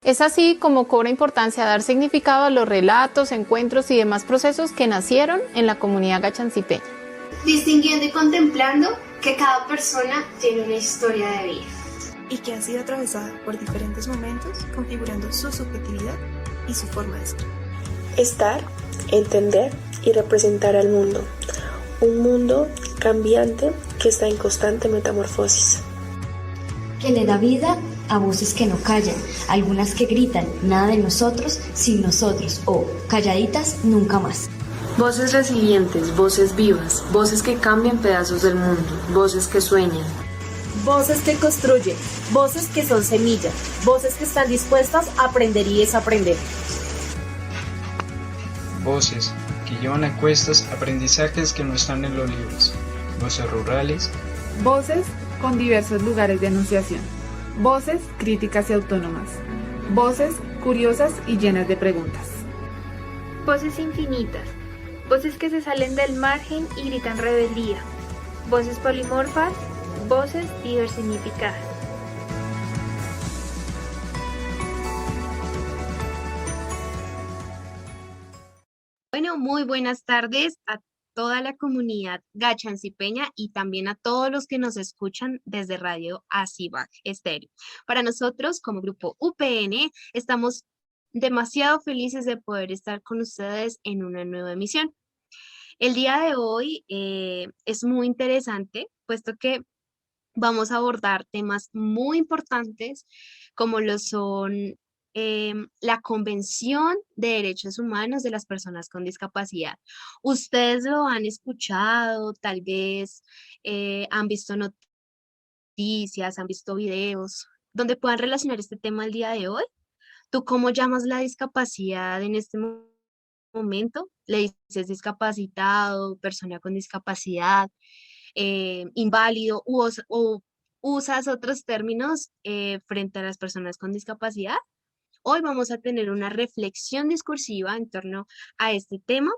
Es así como cobra importancia dar significado a los relatos, encuentros y demás procesos que nacieron en la comunidad gachancipeña. Distinguiendo y contemplando que cada persona tiene una historia de vida. Y que ha sido atravesada por diferentes momentos, configurando su subjetividad y su forma de ser. Estar, entender y representar al mundo. Un mundo cambiante que está en constante metamorfosis. Que le da vida a voces que no callan, algunas que gritan, nada de nosotros sin nosotros, o calladitas nunca más. Voces resilientes, voces vivas, voces que cambian pedazos del mundo, voces que sueñan. Voces que construyen, voces que son semillas, voces que están dispuestas a aprender y desaprender. Voces que llevan a cuestas aprendizajes que no están en los libros, voces rurales. Voces con diversos lugares de enunciación, voces críticas y autónomas, voces curiosas y llenas de preguntas. Voces infinitas, voces que se salen del margen y gritan rebeldía, voces polimorfas, voces diversificadas. Bueno, muy buenas tardes a toda la comunidad gachancipeña y también a todos los que nos escuchan desde Radio Acibac Estéreo. Para nosotros, como grupo UPN, estamos demasiado felices de poder estar con ustedes en una nueva emisión. El día de hoy es muy interesante, puesto que vamos a abordar temas muy importantes como lo son la Convención de Derechos Humanos de las Personas con Discapacidad. Ustedes lo han escuchado, tal vez han visto noticias, han visto videos donde puedan relacionar este tema al día de hoy. ¿Tú cómo llamas la discapacidad en este momento? ¿Le dices discapacitado, persona con discapacidad, inválido o usas otros términos frente a las personas con discapacidad? Hoy vamos a tener una reflexión discursiva en torno a este tema,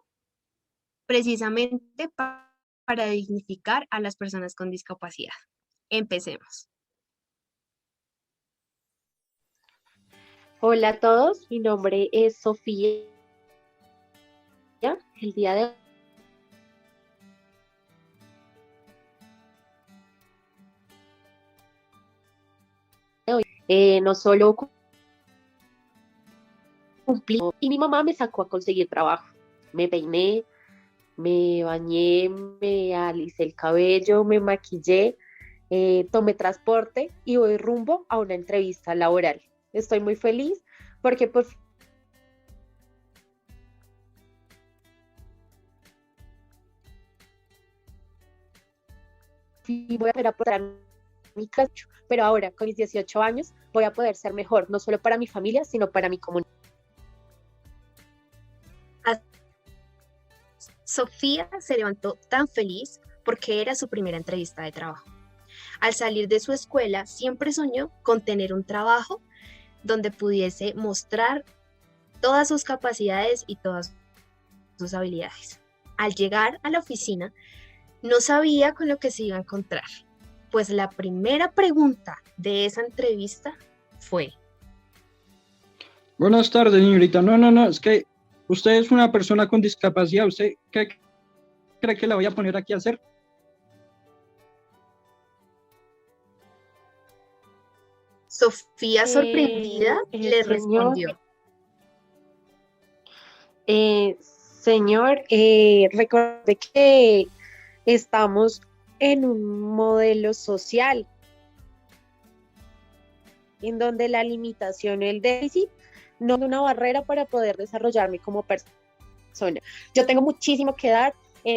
precisamente para dignificar a las personas con discapacidad. Empecemos. Hola a todos, mi nombre es Sofía. El día de hoy no solo cumplí, y mi mamá me sacó a conseguir trabajo. Me peiné, me bañé, me alicé el cabello, me maquillé, tomé transporte y voy rumbo a una entrevista laboral. Estoy muy feliz porque por fin voy a poder aportar mi casa, pero ahora con mis 18 años voy a poder ser mejor, no solo para mi familia, sino para mi comunidad. Sofía se levantó tan feliz porque era su primera entrevista de trabajo. Al salir de su escuela, siempre soñó con tener un trabajo donde pudiese mostrar todas sus capacidades y todas sus habilidades. Al llegar a la oficina, no sabía con lo que se iba a encontrar, pues la primera pregunta de esa entrevista fue: Buenas tardes, señorita. No, es que usted es una persona con discapacidad. ¿Usted qué cree que la voy a poner aquí a hacer? Sofía, sorprendida, le respondió: Señor, recuerde que estamos en un modelo social en donde la limitación, el déficit, no es una barrera para poder desarrollarme como persona. Yo tengo muchísimo que dar,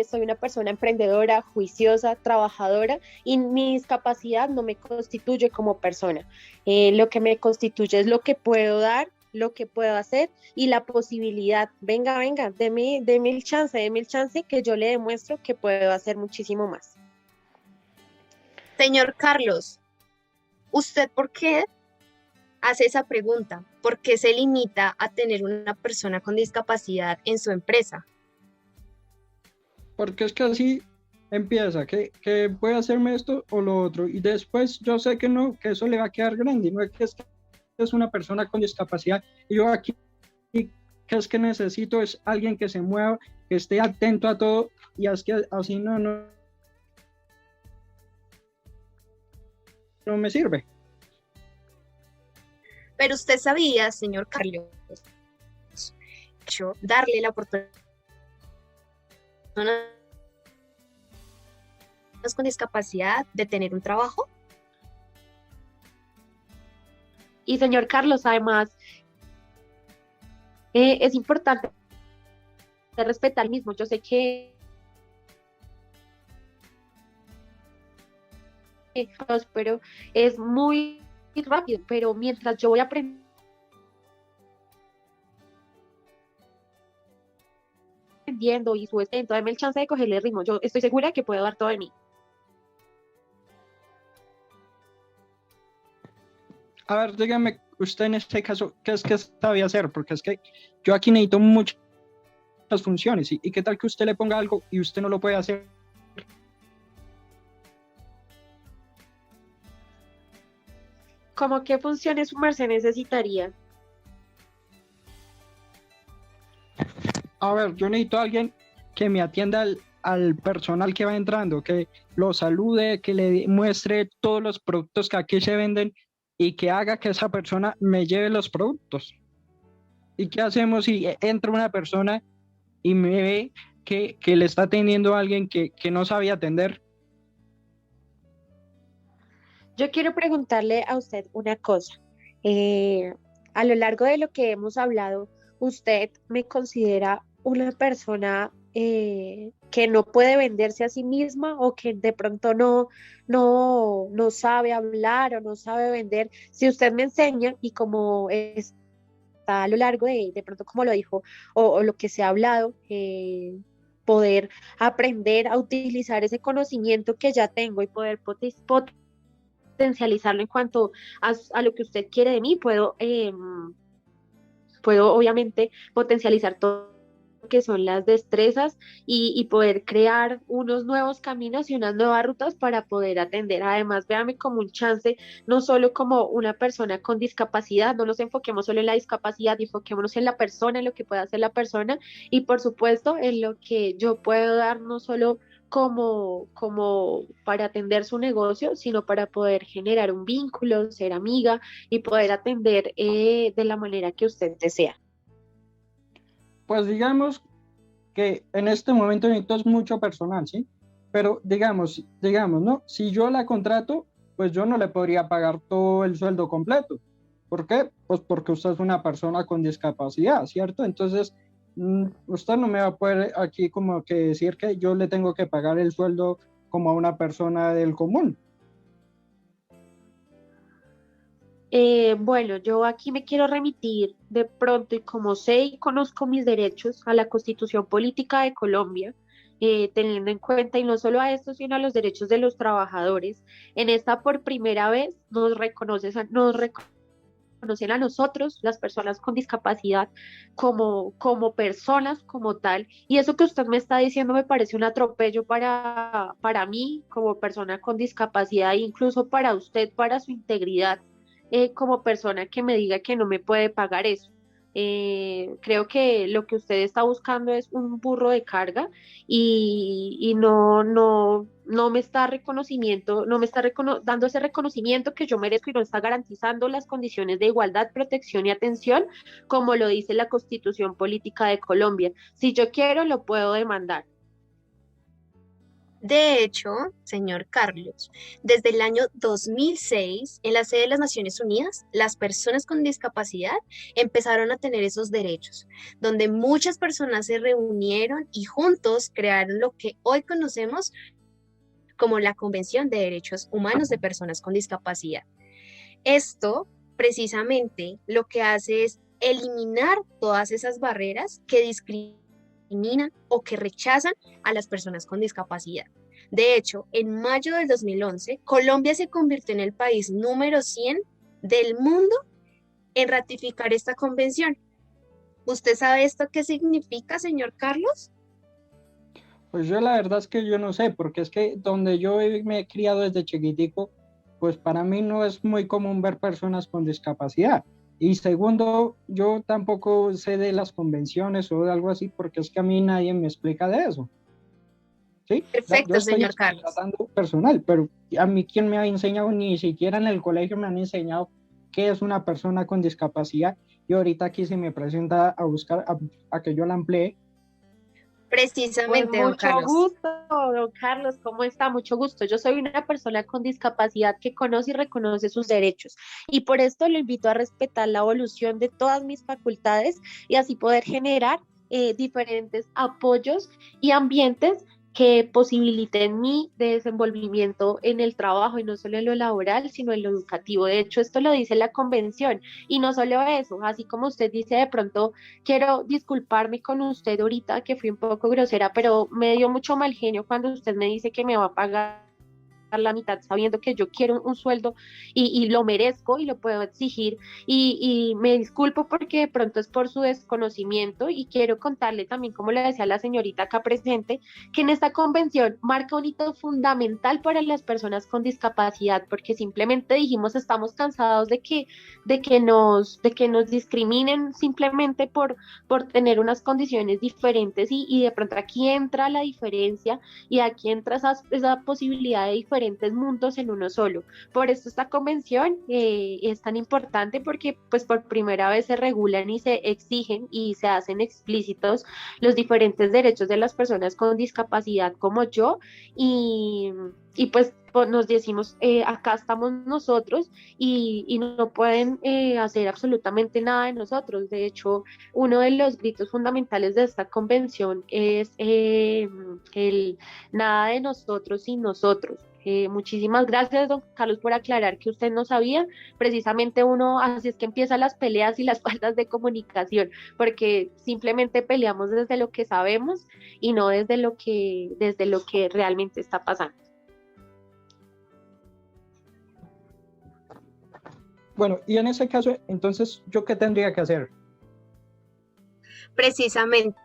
soy una persona emprendedora, juiciosa, trabajadora, y mi discapacidad no me constituye como persona. Lo que me constituye es lo que puedo dar, lo que puedo hacer y la posibilidad. Venga, deme el chance que yo le demuestro que puedo hacer muchísimo más. Señor Carlos, ¿usted por qué hace esa pregunta? ¿Por qué se limita a tener una persona con discapacidad en su empresa? Porque es que así empieza, que puede hacerme esto o lo otro, y después yo sé que no, que eso le va a quedar grande, no es que es una persona con discapacidad y yo aquí, que es que necesito es alguien que se mueva, que esté atento a todo, y es que así no me sirve. Pero usted sabía, señor Carlos, darle la oportunidad a personas con discapacidad de tener un trabajo. Y señor Carlos, además, es importante respetar el mismo. Yo sé que pero es muy rápido, pero mientras yo voy aprendiendo y su estento, dame el chance de cogerle el ritmo. Yo estoy segura que puedo dar todo de mí. A ver, dígame usted en este caso, ¿qué es que sabía hacer? Porque es que yo aquí necesito muchas funciones, y qué tal que usted le ponga algo y usted no lo puede hacer. ¿Cómo qué funciones su merced necesitaría? A ver, yo necesito a alguien que me atienda al personal que va entrando, que lo salude, que le muestre todos los productos que aquí se venden y que haga que esa persona me lleve los productos. ¿Y qué hacemos si entra una persona y me ve que le está atendiendo a alguien que no sabe atender? Yo quiero preguntarle a usted una cosa. A lo largo de lo que hemos hablado, ¿usted me considera una persona que no puede venderse a sí misma, o que de pronto no sabe hablar o no sabe vender? Si usted me enseña, y como está a lo largo de pronto, como lo dijo, o lo que se ha hablado, poder aprender a utilizar ese conocimiento que ya tengo y poder potencializarlo en cuanto a lo que usted quiere de mí, puedo obviamente potencializar todo lo que son las destrezas y poder crear unos nuevos caminos y unas nuevas rutas para poder atender. Además, véame como un chance, no solo como una persona con discapacidad, no nos enfoquemos solo en la discapacidad, enfoquémonos en la persona, en lo que puede hacer la persona, y por supuesto en lo que yo puedo dar, no solo como para atender su negocio, sino para poder generar un vínculo, ser amiga y poder atender de la manera que usted desea. Pues digamos que en este momento necesito mucho personal, ¿sí? Pero digamos, ¿no? Si yo la contrato, pues yo no le podría pagar todo el sueldo completo. ¿Por qué? Pues porque usted es una persona con discapacidad, ¿cierto? Entonces, usted no me va a poder aquí como que decir que yo le tengo que pagar el sueldo como a una persona del común. Bueno, yo aquí me quiero remitir de pronto, y como sé y conozco mis derechos, a la Constitución Política de Colombia, teniendo en cuenta, y no solo a esto, sino a los derechos de los trabajadores. En esta, por primera vez, nos reconocen a nosotros, las personas con discapacidad, como personas como tal, y eso que usted me está diciendo me parece un atropello para mí como persona con discapacidad, e incluso para usted, para su integridad como persona, que me diga que no me puede pagar eso. Creo que lo que usted está buscando es un burro de carga, y no me está dando ese reconocimiento que yo merezco, y no está garantizando las condiciones de igualdad, protección y atención como lo dice la Constitución Política de Colombia. Si yo quiero, lo puedo demandar. De hecho, señor Carlos, desde el año 2006, en la sede de las Naciones Unidas, las personas con discapacidad empezaron a tener esos derechos, donde muchas personas se reunieron y juntos crearon lo que hoy conocemos como la Convención de Derechos Humanos de Personas con Discapacidad. Esto, precisamente, lo que hace es eliminar todas esas barreras que discriminan o que rechazan a las personas con discapacidad. De hecho, en mayo del 2011, Colombia se convirtió en el país número 100 del mundo en ratificar esta convención. ¿Usted sabe esto qué significa, señor Carlos? Pues yo la verdad es que yo no sé, porque es que donde yo me he criado desde chiquitico, pues para mí no es muy común ver personas con discapacidad. Y segundo, yo tampoco sé de las convenciones o de algo así, porque es que a mí nadie me explica de eso. ¿Sí? Perfecto, Yo estoy señor Carlos. tratando personal, pero a mí quien me ha enseñado, ni siquiera en el colegio me han enseñado qué es una persona con discapacidad, y ahorita aquí se me presenta a buscar a que yo la emplee. Precisamente, Pues don mucho Carlos. gusto, don Carlos, ¿cómo está? Mucho gusto. Yo soy una persona con discapacidad que conoce y reconoce sus derechos y por esto lo invito a respetar la evolución de todas mis facultades y así poder generar diferentes apoyos y ambientes que posibiliten mi desenvolvimiento en el trabajo y no solo en lo laboral, sino en lo educativo. De hecho, esto lo dice la convención y no solo eso, así como usted dice, de pronto quiero disculparme con usted ahorita que fui un poco grosera, pero me dio mucho mal genio cuando usted me dice que me va a pagar la mitad sabiendo que yo quiero un sueldo y lo merezco y lo puedo exigir y me disculpo porque de pronto es por su desconocimiento y quiero contarle también, como le decía la señorita acá presente, que en esta convención marca un hito fundamental para las personas con discapacidad porque simplemente dijimos estamos cansados de que nos discriminen simplemente por tener unas condiciones diferentes y de pronto aquí entra la diferencia y aquí entra esa posibilidad de diferentes mundos en uno solo. Por eso esta convención es tan importante porque pues por primera vez se regulan y se exigen y se hacen explícitos los diferentes derechos de las personas con discapacidad como yo y pues nos decimos, acá estamos nosotros y no pueden hacer absolutamente nada de nosotros. De hecho, uno de los gritos fundamentales de esta convención es el nada de nosotros sin nosotros. Muchísimas gracias, don Carlos, por aclarar que usted no sabía. Precisamente uno, así es que empiezan las peleas y las faltas de comunicación, porque simplemente peleamos desde lo que sabemos y no desde lo que realmente está pasando. Bueno, y en ese caso, entonces, ¿yo qué tendría que hacer? Precisamente,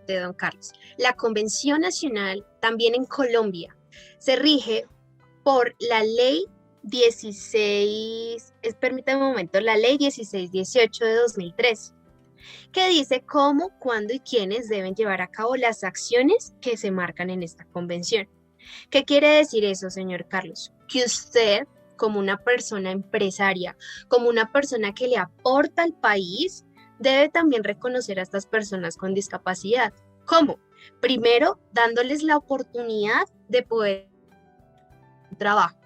don Carlos. La Convención Nacional, también en Colombia, se rige por la ley 1618 de 2003, que dice cómo, cuándo y quiénes deben llevar a cabo las acciones que se marcan en esta convención. ¿Qué quiere decir eso, señor Carlos? Que usted, como una persona empresaria, como una persona que le aporta al país, debe también reconocer a estas personas con discapacidad. ¿Cómo? Primero, dándoles la oportunidad de poder trabajo.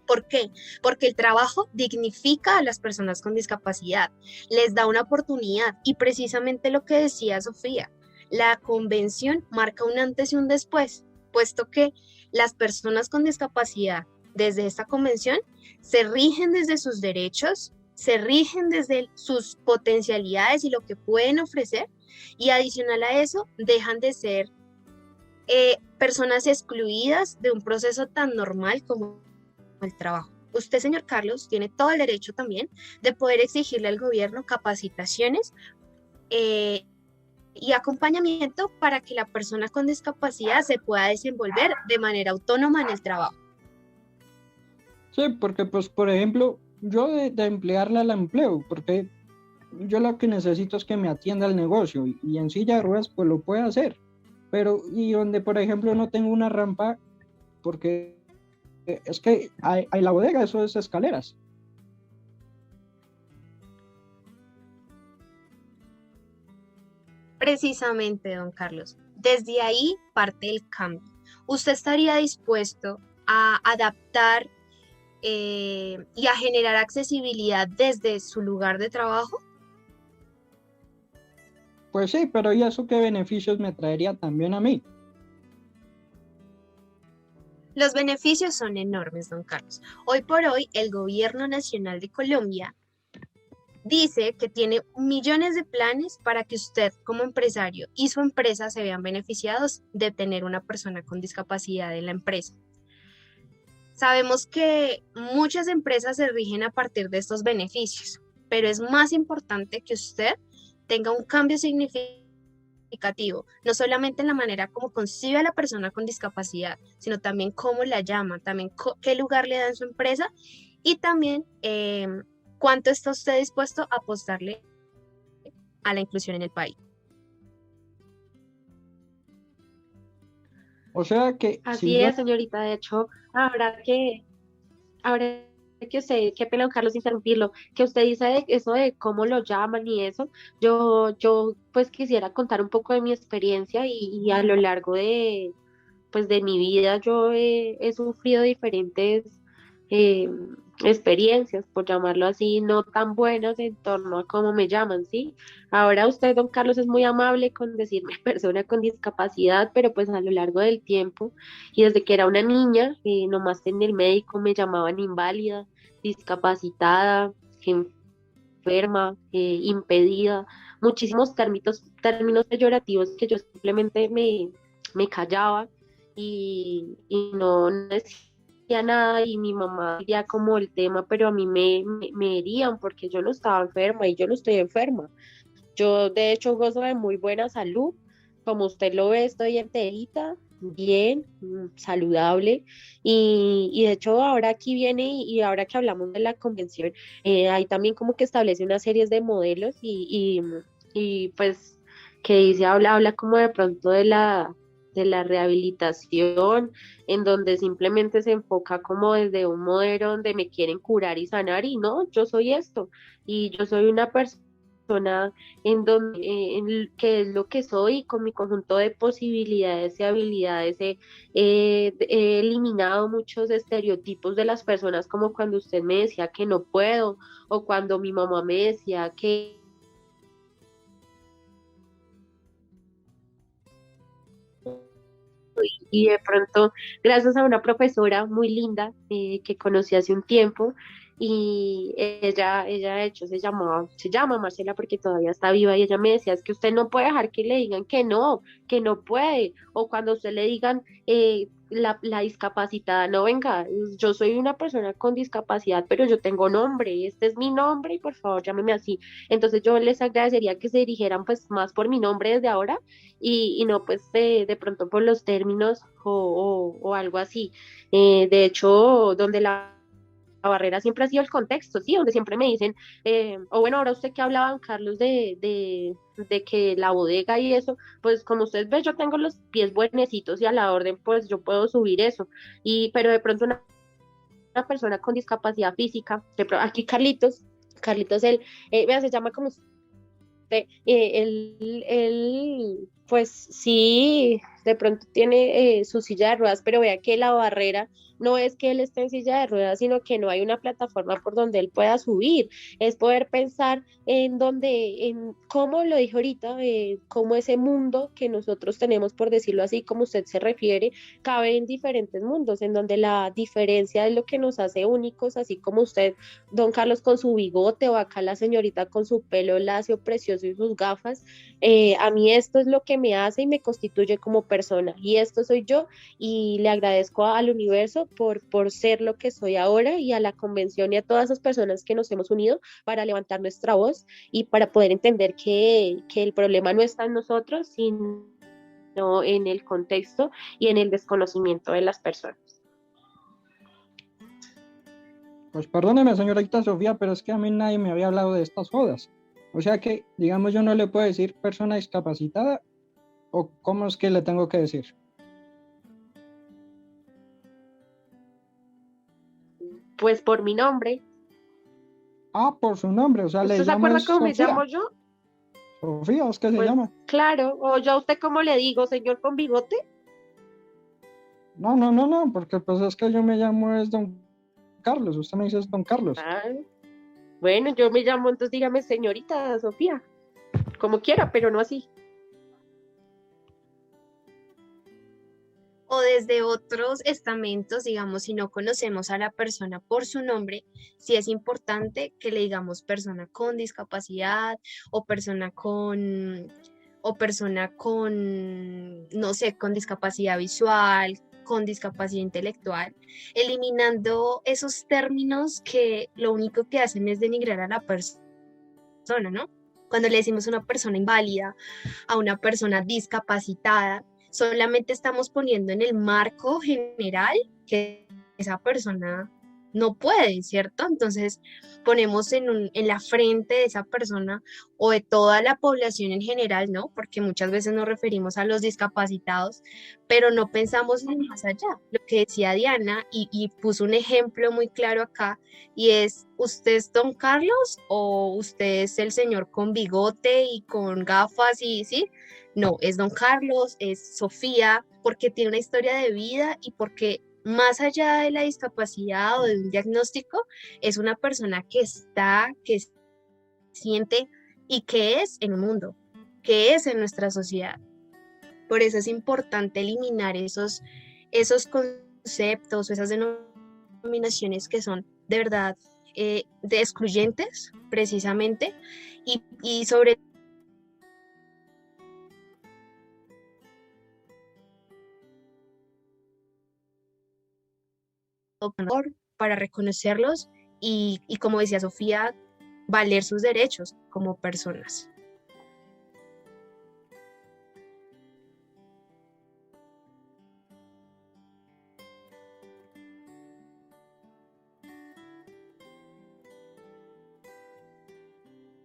¿Por qué? Porque el trabajo dignifica a las personas con discapacidad, les da una oportunidad y precisamente lo que decía Sofía, la convención marca un antes y un después, puesto que las personas con discapacidad desde esta convención se rigen desde sus derechos, se rigen desde sus potencialidades y lo que pueden ofrecer y adicional a eso dejan de ser personas excluidas de un proceso tan normal como el trabajo. Usted, señor Carlos, tiene todo el derecho también de poder exigirle al gobierno capacitaciones y acompañamiento para que la persona con discapacidad se pueda desenvolver de manera autónoma en el trabajo. Sí, porque pues, por ejemplo, yo de emplearla la empleo, porque yo lo que necesito es que me atienda el negocio y en silla de ruedas pues lo puede hacer. Pero, y donde, por ejemplo, no tengo una rampa, porque es que hay la bodega, eso es escaleras. Precisamente, don Carlos, desde ahí parte el cambio. ¿Usted estaría dispuesto a adaptar y a generar accesibilidad desde su lugar de trabajo? Pues sí, pero ¿y eso qué beneficios me traería también a mí? Los beneficios son enormes, don Carlos. Hoy por hoy, el Gobierno Nacional de Colombia dice que tiene millones de planes para que usted como empresario y su empresa se vean beneficiados de tener una persona con discapacidad en la empresa. Sabemos que muchas empresas se rigen a partir de estos beneficios, pero es más importante que usted tenga un cambio significativo, no solamente en la manera como concibe a la persona con discapacidad, sino también cómo la llama, también qué lugar le da en su empresa Y también, ¿cuánto está usted dispuesto a apostarle a la inclusión en el país? O sea que Así si yo, es, señorita. De hecho, ahora que usted, qué pena, don Carlos, interrumpirlo, que usted dice eso de cómo lo llaman y eso, yo pues quisiera contar un poco de mi experiencia y a lo largo pues de mi vida yo he sufrido diferentes eh, experiencias, por llamarlo así, no tan buenas en torno a cómo me llaman, ¿sí? Ahora usted, don Carlos, es muy amable con decirme persona con discapacidad, pero pues a lo largo del tiempo y desde que era una niña, nomás en el médico me llamaban inválida, discapacitada, enferma, impedida, muchísimos términos peyorativos que yo simplemente me callaba y no decía nada y mi mamá ya como el tema, pero a mí me herían porque yo no estaba enferma y yo no estoy enferma. Yo de hecho gozo de muy buena salud, como usted lo ve, estoy enterita, bien, saludable y de hecho ahora aquí viene y ahora que hablamos de la convención, ahí también como que establece una serie de modelos y pues que dice, habla como de pronto de la rehabilitación, en donde simplemente se enfoca como desde un modelo donde me quieren curar y sanar y no, yo soy esto y yo soy una persona en donde que es lo que soy con mi conjunto de posibilidades y habilidades he eliminado muchos estereotipos de las personas como cuando usted me decía que no puedo o cuando mi mamá me decía que y de pronto, gracias a una profesora muy linda que conocí hace un tiempo, y ella de hecho se llama Marcela porque todavía está viva, y ella me decía, es que usted no puede dejar que le digan que no puede, o cuando a usted le digan la discapacitada, no venga, yo soy una persona con discapacidad, pero yo tengo nombre, este es mi nombre y por favor llámeme así. Entonces yo les agradecería que se dirigieran pues más por mi nombre desde ahora y no pues de pronto por los términos o algo así. De hecho, donde la barrera siempre ha sido el contexto, ¿sí? Donde siempre me dicen, o bueno, ahora usted que hablaban, Carlos, de que la bodega y eso, pues como usted ve, yo tengo los pies buenecitos y a la orden, pues yo puedo subir eso. Pero de pronto una persona con discapacidad física, aquí Carlitos, él, vea, se llama como él, pues sí, de pronto tiene su silla de ruedas, pero vea que la barrera no es que él esté en silla de ruedas, sino que no hay una plataforma por donde él pueda subir. Es poder pensar en cómo lo dijo ahorita, cómo ese mundo que nosotros tenemos, por decirlo así, como usted se refiere, cabe en diferentes mundos, en donde la diferencia es lo que nos hace únicos, así como usted, don Carlos, con su bigote, o acá la señorita con su pelo lacio, precioso y sus gafas. A mí esto es lo que me hace y me constituye como persona, y esto soy yo, y le agradezco al universo por ser lo que soy ahora, y a la convención y a todas esas personas que nos hemos unido para levantar nuestra voz y para poder entender que el problema no está en nosotros, sino en el contexto y en el desconocimiento de las personas. pues perdóneme, señorita Sofía, pero es que a mí nadie me había hablado de estas jodas. O sea que, digamos, yo no le puedo decir persona discapacitada, o cómo es que le tengo que decir. Pues por mi nombre. Ah, por su nombre, o sea, ¿Usted le se llamo acuerda cómo me Sofía. llamo yo? Sofía, ¿es que se Pues, llama? claro, o yo a usted cómo le digo, señor con bigote. No, porque pues es que yo me llamo es Don Carlos, usted me dice es Don Carlos. Ah, bueno, yo me llamo, entonces dígame señorita Sofía, como quiera, pero no así. O desde otros estamentos, digamos, si no conocemos a la persona por su nombre, sí es importante que le digamos persona con discapacidad o persona con, no sé, con discapacidad visual, con discapacidad intelectual, eliminando esos términos que lo único que hacen es denigrar a la persona, ¿no? Cuando le decimos a una persona inválida, a una persona discapacitada, solamente estamos poniendo en el marco general que esa persona no pueden, ¿cierto? Entonces ponemos en la frente de esa persona o de toda la población en general, ¿no? Porque muchas veces nos referimos a los discapacitados, pero no pensamos en más allá. Lo que decía Diana, y puso un ejemplo muy claro acá, y es, ¿usted es Don Carlos o usted es el señor con bigote y con gafas y sí? No, es Don Carlos, es Sofía, porque tiene una historia de vida y porque más allá de la discapacidad o de un diagnóstico, es una persona que está, que siente y que es en el mundo, que es en nuestra sociedad. Por eso es importante eliminar esos conceptos, esas denominaciones que son de verdad de excluyentes, precisamente, y sobre para reconocerlos y como decía Sofía, valer sus derechos como personas.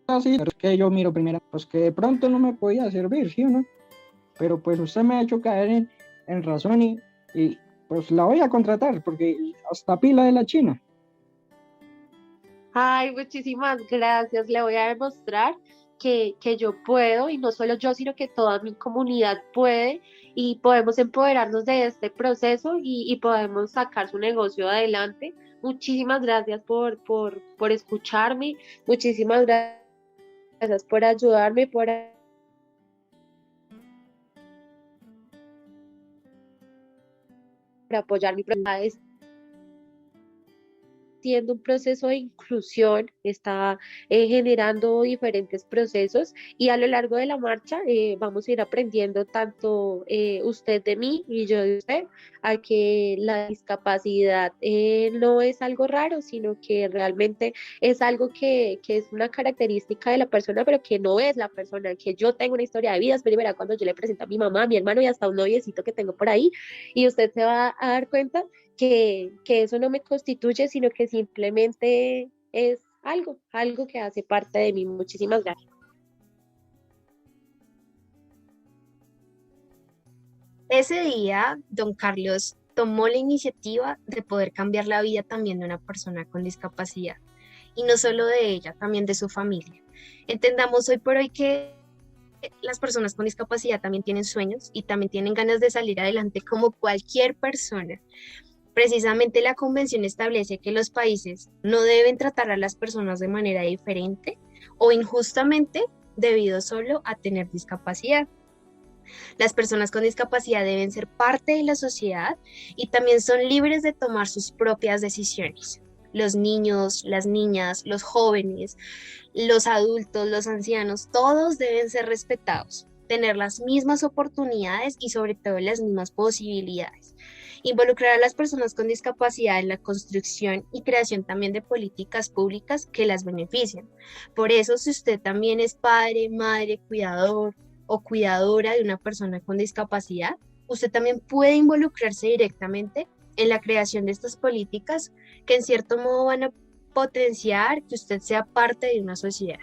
Así es que yo miro primero, pues que de pronto no me podía servir, ¿sí o no? Pero pues usted me ha hecho caer en razón y pues la voy a contratar porque hasta pila de la China. Ay, muchísimas gracias. Le voy a demostrar que yo puedo, y no solo yo, sino que toda mi comunidad puede, y podemos empoderarnos de este proceso y podemos sacar su negocio adelante. Muchísimas gracias por escucharme, muchísimas gracias por ayudarme, por apoyar mi proyecto. Siendo un proceso de inclusión, está generando diferentes procesos, y a lo largo de la marcha vamos a ir aprendiendo tanto usted de mí y yo de usted, a que la discapacidad no es algo raro, sino que realmente es algo que es una característica de la persona, pero que no es la persona. Que yo tengo una historia de vida, espera y verá cuando yo le presento a mi mamá, a mi hermano y hasta un noviecito que tengo por ahí, y usted se va a dar cuenta que eso no me constituye, sino que simplemente es algo que hace parte de mí. Muchísimas gracias. Ese día, don Carlos tomó la iniciativa de poder cambiar la vida también de una persona con discapacidad, y no solo de ella, también de su familia. Entendamos hoy por hoy que las personas con discapacidad también tienen sueños y también tienen ganas de salir adelante como cualquier persona. Precisamente la convención establece que los países no deben tratar a las personas de manera diferente o injustamente debido solo a tener discapacidad. Las personas con discapacidad deben ser parte de la sociedad y también son libres de tomar sus propias decisiones. Los niños, las niñas, los jóvenes, los adultos, los ancianos, todos deben ser respetados, tener las mismas oportunidades y sobre todo las mismas posibilidades. Involucrar a las personas con discapacidad en la construcción y creación también de políticas públicas que las beneficien. Por eso, si usted también es padre, madre, cuidador o cuidadora de una persona con discapacidad, usted también puede involucrarse directamente en la creación de estas políticas que en cierto modo van a potenciar que usted sea parte de una sociedad.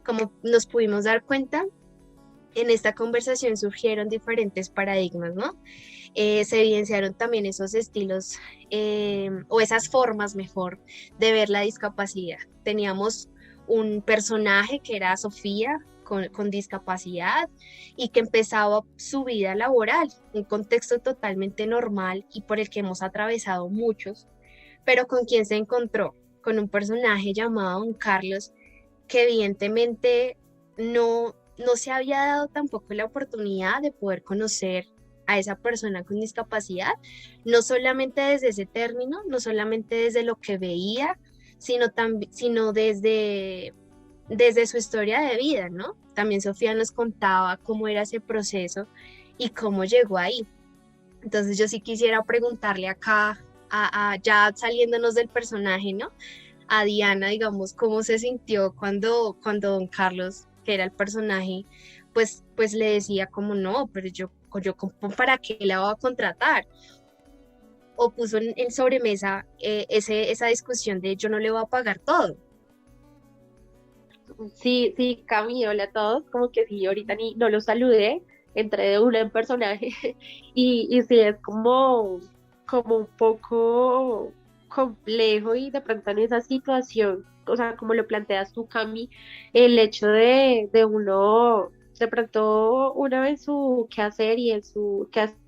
Como nos pudimos dar cuenta, en esta conversación surgieron diferentes paradigmas, ¿no? Se evidenciaron también esos estilos o esas formas, mejor, de ver la discapacidad. Teníamos un personaje que era Sofía con discapacidad y que empezaba su vida laboral, un contexto totalmente normal y por el que hemos atravesado muchos, pero con quien se encontró, con un personaje llamado Don Carlos, que evidentemente no se había dado tampoco la oportunidad de poder conocer a esa persona con discapacidad, no solamente desde ese término, no solamente desde lo que veía, sino desde su historia de vida, ¿no? También Sofía nos contaba cómo era ese proceso y cómo llegó ahí. Entonces yo sí quisiera preguntarle acá, ya saliéndonos del personaje, ¿no? A Diana, digamos, cómo se sintió cuando Don Carlos, que era el personaje, pues le decía como no, pero yo ¿para qué la voy a contratar? o puso en sobremesa esa discusión de yo no le voy a pagar todo. Sí, sí, Cami, hola a todos, como que sí, ahorita ni no los saludé, entré de una en personaje y sí es como un poco complejo y de pronto en esa situación, o sea, como lo planteas tú, Cami, el hecho de uno, de pronto uno en su quehacer y en su quehacer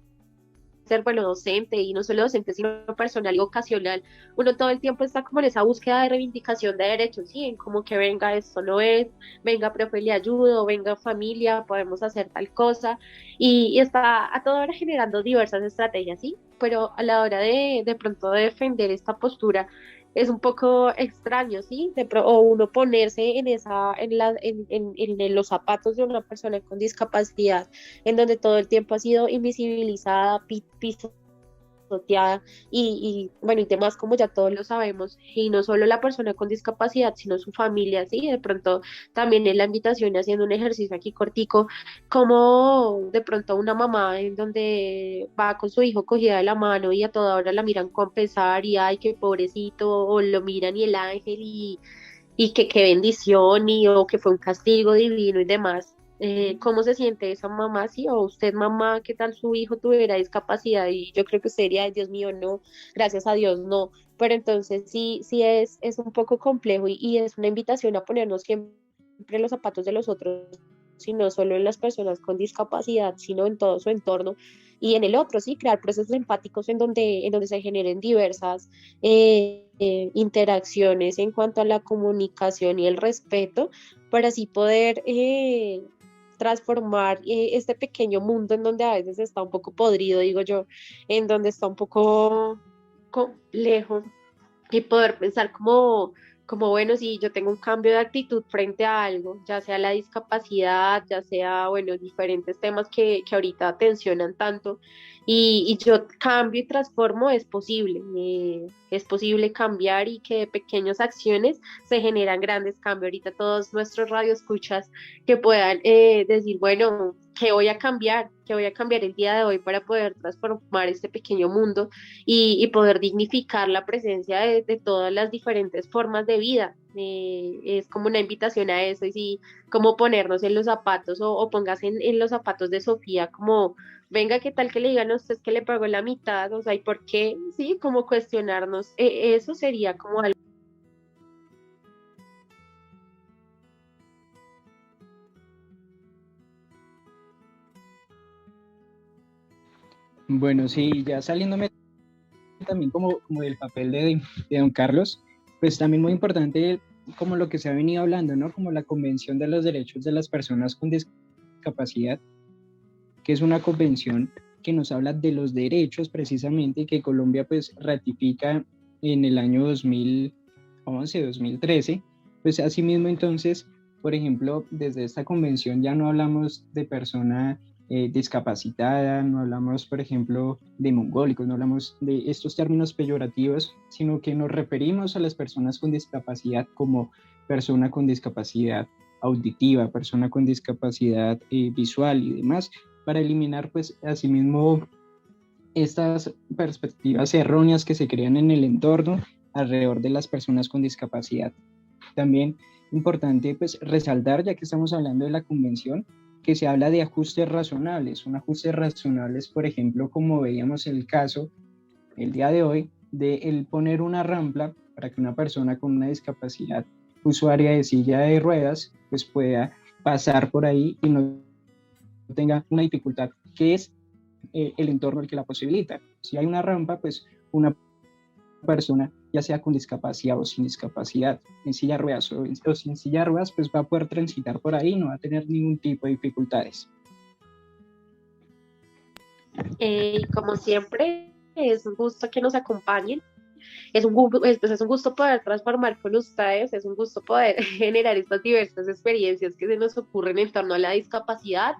ser, bueno, docente y no solo docente, sino personal y ocasional, uno todo el tiempo está como en esa búsqueda de reivindicación de derechos, ¿sí? En como que venga, esto no es, venga, profe, le ayudo, venga, familia, podemos hacer tal cosa, y está a toda hora generando diversas estrategias, ¿sí? Pero a la hora de pronto de defender esta postura, es un poco extraño, ¿sí? O uno ponerse en en los zapatos de una persona con discapacidad, en donde todo el tiempo ha sido invisibilizada, pisoteada bueno, y demás como ya todos lo sabemos, y no solo la persona con discapacidad, sino su familia, ¿sí? De pronto también en la invitación haciendo un ejercicio aquí cortico, como de pronto una mamá en donde va con su hijo cogida de la mano y a toda hora la miran con pesar y ay, qué pobrecito, o lo miran y el ángel y que qué bendición y o que fue un castigo divino y demás. ¿Cómo se siente esa mamá? Sí, o usted mamá, ¿qué tal su hijo tuviera discapacidad? Y yo creo que sería, "Ay, Dios mío, no, gracias a Dios, no". Pero entonces sí, sí es un poco complejo y es una invitación a ponernos siempre en los zapatos de los otros, y no solo en las personas con discapacidad, sino en todo su entorno y en el otro, sí, crear procesos empáticos en donde se generen diversas interacciones en cuanto a la comunicación y el respeto, para así poder transformar este pequeño mundo en donde a veces está un poco podrido, digo yo, en donde está un poco complejo y poder pensar como bueno, si yo tengo un cambio de actitud frente a algo, ya sea la discapacidad, ya sea, bueno, diferentes temas que ahorita tensionan tanto, y yo cambio y transformo, es posible cambiar y que de pequeñas acciones se generan grandes cambios. Ahorita todos nuestros radioescuchas que puedan decir, bueno, ¿qué voy a cambiar? ¿Qué voy a cambiar el día de hoy para poder transformar este pequeño mundo y poder dignificar la presencia de todas las diferentes formas de vida? Es como una invitación a eso y sí, como ponernos en los zapatos o póngase en los zapatos de Sofía, como venga, ¿qué tal que le digan a usted que le pagó la mitad? O sea, ¿y por qué? Sí, como cuestionarnos, eso sería como algo. Bueno, sí, ya saliéndome también como del papel de don Carlos, pues también muy importante como lo que se ha venido hablando, ¿no? Como la Convención de los Derechos de las Personas con Discapacidad, que es una convención que nos habla de los derechos precisamente que Colombia pues ratifica en el año 2011, 2013, pues asimismo entonces, por ejemplo, desde esta convención ya no hablamos de persona discapacitada, no hablamos, por ejemplo, de mongólicos, no hablamos de estos términos peyorativos, sino que nos referimos a las personas con discapacidad como persona con discapacidad auditiva, persona con discapacidad visual y demás, para eliminar pues asimismo estas perspectivas erróneas que se crean en el entorno alrededor de las personas con discapacidad. También importante pues resaltar, ya que estamos hablando de la convención, que se habla de ajustes razonables. Un ajuste razonable es, por ejemplo, como veíamos el caso el día de hoy, de el poner una rampa para que una persona con una discapacidad usuaria de silla de ruedas pues pueda pasar por ahí y no tenga una dificultad, que es el entorno el que la posibilita. Si hay una rampa, pues una persona, ya sea con discapacidad o sin discapacidad, en silla de ruedas o sin silla de ruedas, pues va a poder transitar por ahí, no va a tener ningún tipo de dificultades. Como siempre, es un gusto que nos acompañen. Es un gusto poder transformar con ustedes, es un gusto poder generar estas diversas experiencias que se nos ocurren en torno a la discapacidad.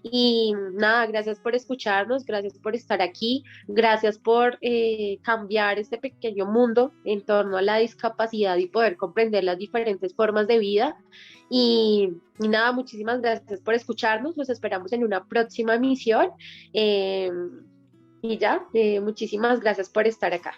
Y nada, gracias por escucharnos, gracias por estar aquí, gracias por cambiar este pequeño mundo en torno a la discapacidad y poder comprender las diferentes formas de vida. Y nada, muchísimas gracias por escucharnos, los esperamos en una próxima emisión. Y ya, muchísimas gracias por estar acá.